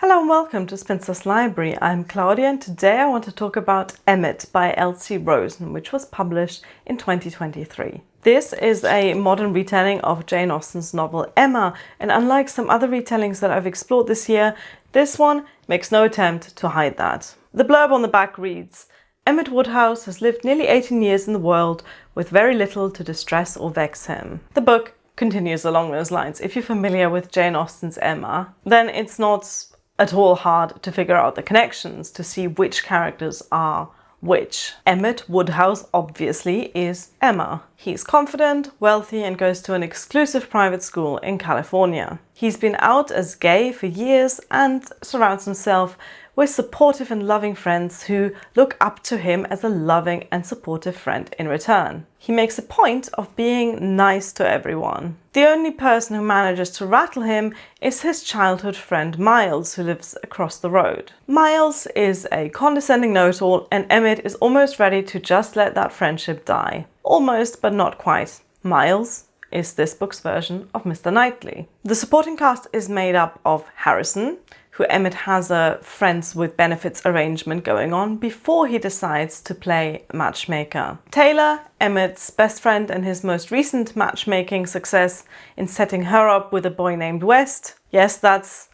Hello and welcome to Spinster's Library. I'm Claudia and today I want to talk about Emmett by L.C. Rosen, which was published in 2023. This is a modern retelling of Jane Austen's novel Emma, and unlike some other retellings that I've explored this year, this one makes no attempt to hide that. The blurb on the back reads, Emmett Woodhouse has lived nearly 18 years in the world with very little to distress or vex him. The book continues along those lines. If you're familiar with Jane Austen's Emma, then it's not at all hard to figure out the connections, to see which characters are which. Emmett Woodhouse obviously is Emma. He's confident, wealthy, and goes to an exclusive private school in California. He's been out as gay for years and surrounds himself with supportive and loving friends who look up to him as a loving and supportive friend in return. He makes a point of being nice to everyone. The only person who manages to rattle him is his childhood friend Miles, who lives across the road. Miles is a condescending know-it-all, and Emmett is almost ready to just let that friendship die. Almost, but not quite. Miles is this book's version of Mr. Knightley. The supporting cast is made up of Harrison, who Emmett has a friends with benefits arrangement going on before he decides to play matchmaker. Taylor, Emmett's best friend and his most recent matchmaking success in setting her up with a boy named West. Yes, that's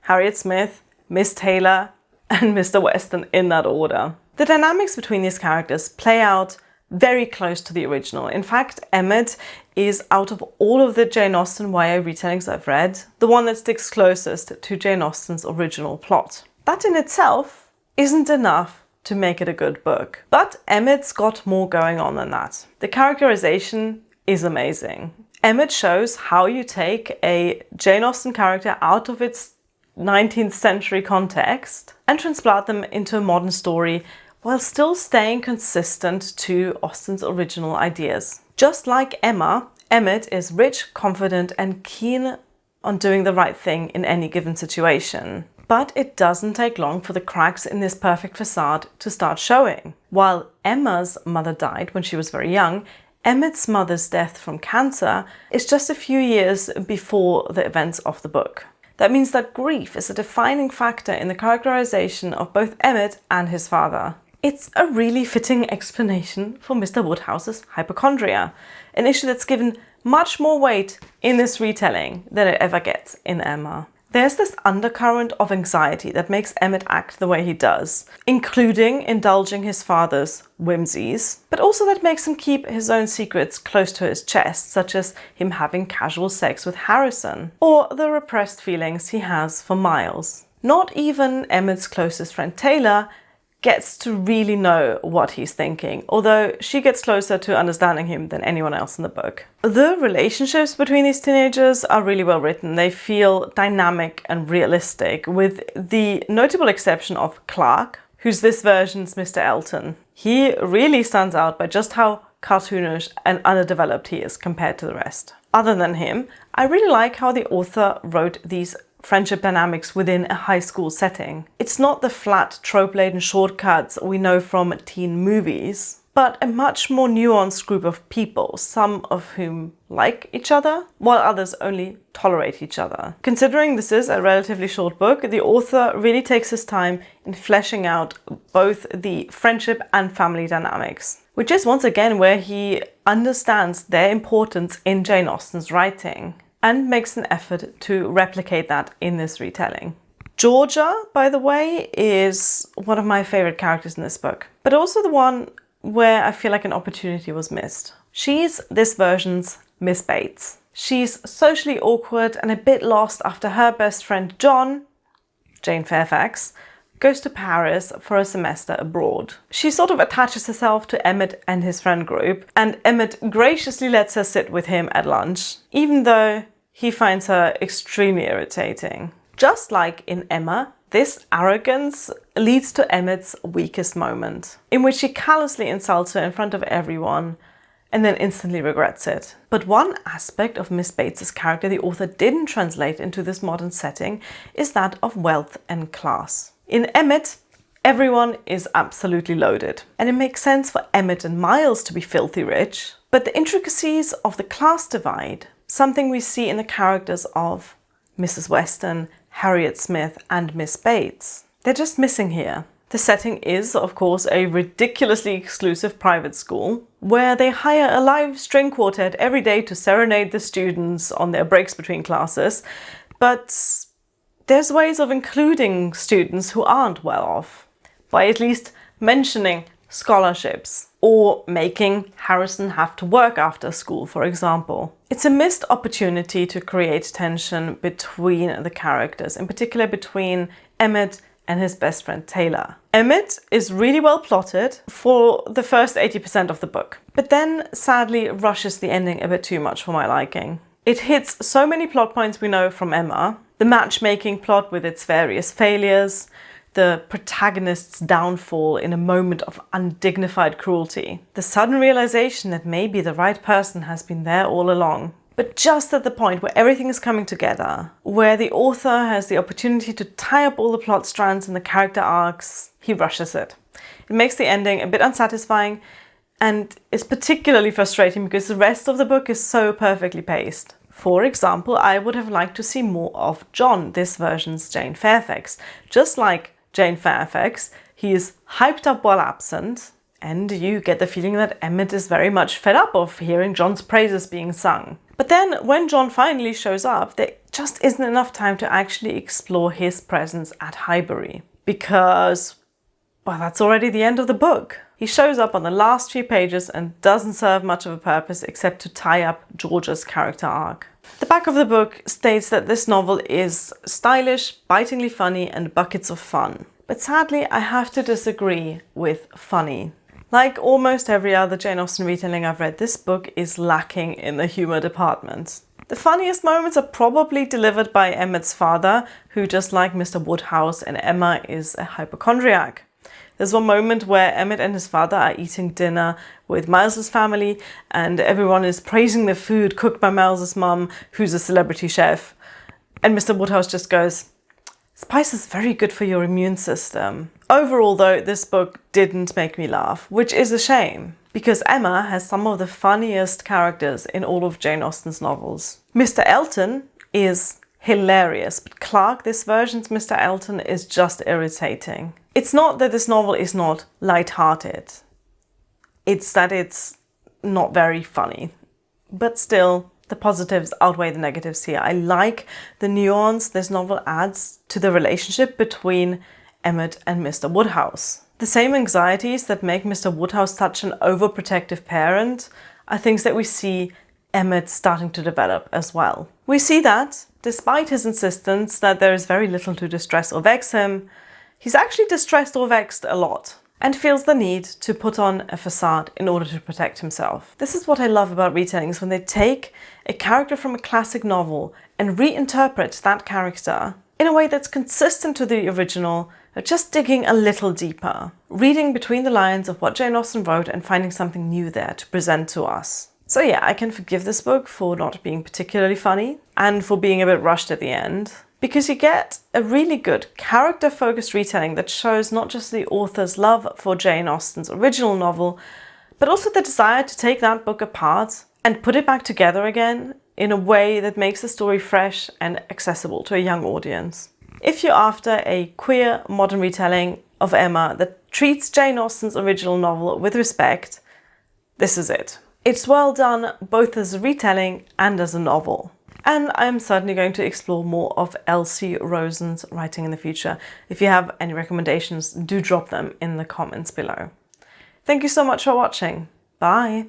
Harriet Smith, Miss Taylor and Mr. Weston in that order. The dynamics between these characters play out very close to the original. In fact, Emmett is, out of all of the Jane Austen YA retellings I've read, the one that sticks closest to Jane Austen's original plot. That in itself isn't enough to make it a good book, but Emmett's got more going on than that. The characterization is amazing. Emmett shows how you take a Jane Austen character out of its 19th century context and transplant them into a modern story while still staying consistent to Austen's original ideas. Just like Emma, Emmett is rich, confident, and keen on doing the right thing in any given situation. But it doesn't take long for the cracks in this perfect facade to start showing. While Emma's mother died when she was very young, Emmett's mother's death from cancer is just a few years before the events of the book. That means that grief is a defining factor in the characterization of both Emmett and his father. It's a really fitting explanation for Mr. Woodhouse's hypochondria, an issue that's given much more weight in this retelling than it ever gets in Emma. There's this undercurrent of anxiety that makes Emmett act the way he does, including indulging his father's whimsies, but also that makes him keep his own secrets close to his chest, such as him having casual sex with Harrison, or the repressed feelings he has for Miles. Not even Emmett's closest friend Taylor gets to really know what he's thinking, although she gets closer to understanding him than anyone else in the book. The relationships between these teenagers are really well written. They feel dynamic and realistic, with the notable exception of Clark, who's this version's Mr. Elton. He really stands out by just how cartoonish and underdeveloped he is compared to the rest. Other than him, I really like how the author wrote these friendship dynamics within a high school setting. It's not the flat, trope-laden shortcuts we know from teen movies, but a much more nuanced group of people, some of whom like each other, while others only tolerate each other. Considering this is a relatively short book, the author really takes his time in fleshing out both the friendship and family dynamics, which is once again where he understands their importance in Jane Austen's writing, and makes an effort to replicate that in this retelling. Georgia, by the way, is one of my favorite characters in this book, but also the one where I feel like an opportunity was missed. She's this version's Miss Bates. She's socially awkward and a bit lost after her best friend John, Jane Fairfax, goes to Paris for a semester abroad. She sort of attaches herself to Emmett and his friend group, and Emmett graciously lets her sit with him at lunch, even though he finds her extremely irritating. Just like in Emma, this arrogance leads to Emmett's weakest moment, in which he callously insults her in front of everyone and then instantly regrets it. But one aspect of Miss Bates's character the author didn't translate into this modern setting is that of wealth and class. In Emmett, everyone is absolutely loaded, and it makes sense for Emmett and Miles to be filthy rich, but the intricacies of the class divide, something we see in the characters of Mrs. Weston, Harriet Smith and Miss Bates. They're just missing here. The setting is, of course, a ridiculously exclusive private school where they hire a live string quartet every day to serenade the students on their breaks between classes, but there's ways of including students who aren't well off, by at least mentioning scholarships or making Harrison have to work after school, for example. It's a missed opportunity to create tension between the characters, in particular between Emmett and his best friend Taylor. Emmett is really well plotted for the first 80% of the book, but then sadly rushes the ending a bit too much for my liking. It hits so many plot points we know from Emma, the matchmaking plot with its various failures, the protagonist's downfall in a moment of undignified cruelty, the sudden realization that maybe the right person has been there all along. But just at the point where everything is coming together, where the author has the opportunity to tie up all the plot strands and the character arcs, he rushes it. It makes the ending a bit unsatisfying and is particularly frustrating because the rest of the book is so perfectly paced. For example, I would have liked to see more of John, this version's Jane Fairfax. Just like Jane Fairfax, he is hyped up while absent, and you get the feeling that Emmett is very much fed up of hearing John's praises being sung. But then when John finally shows up, there just isn't enough time to actually explore his presence at Highbury. Because, well, that's already the end of the book. He shows up on the last few pages and doesn't serve much of a purpose except to tie up George's character arc. The back of the book states that this novel is stylish, bitingly funny, and buckets of fun. But sadly, I have to disagree with funny. Like almost every other Jane Austen retelling I've read, this book is lacking in the humour department. The funniest moments are probably delivered by Emmett's father, who, just like Mr. Woodhouse and Emma, is a hypochondriac. There's one moment where Emmett and his father are eating dinner with Miles's family and everyone is praising the food cooked by Miles's mum, who's a celebrity chef. And Mr. Woodhouse just goes, "Spice is very good for your immune system." Overall though, this book didn't make me laugh, which is a shame, because Emma has some of the funniest characters in all of Jane Austen's novels. Mr. Elton is hilarious, but Clark, this version's Mr. Elton, is just irritating. It's not that this novel is not light-hearted. It's that it's not very funny. But still, the positives outweigh the negatives here. I like the nuance this novel adds to the relationship between Emmett and Mr. Woodhouse. The same anxieties that make Mr. Woodhouse such an overprotective parent are things that we see Emmett starting to develop as well. We see that, despite his insistence that there is very little to distress or vex him, he's actually distressed or vexed a lot, and feels the need to put on a facade in order to protect himself. This is what I love about retellings, when they take a character from a classic novel and reinterpret that character in a way that's consistent to the original, just digging a little deeper, reading between the lines of what Jane Austen wrote and finding something new there to present to us. So yeah, I can forgive this book for not being particularly funny and for being a bit rushed at the end, because you get a really good character-focused retelling that shows not just the author's love for Jane Austen's original novel, but also the desire to take that book apart and put it back together again in a way that makes the story fresh and accessible to a young audience. If you're after a queer modern retelling of Emma that treats Jane Austen's original novel with respect, this is it. It's well done both as a retelling and as a novel. And I'm certainly going to explore more of L.C. Rosen's writing in the future. If you have any recommendations, do drop them in the comments below. Thank you so much for watching. Bye!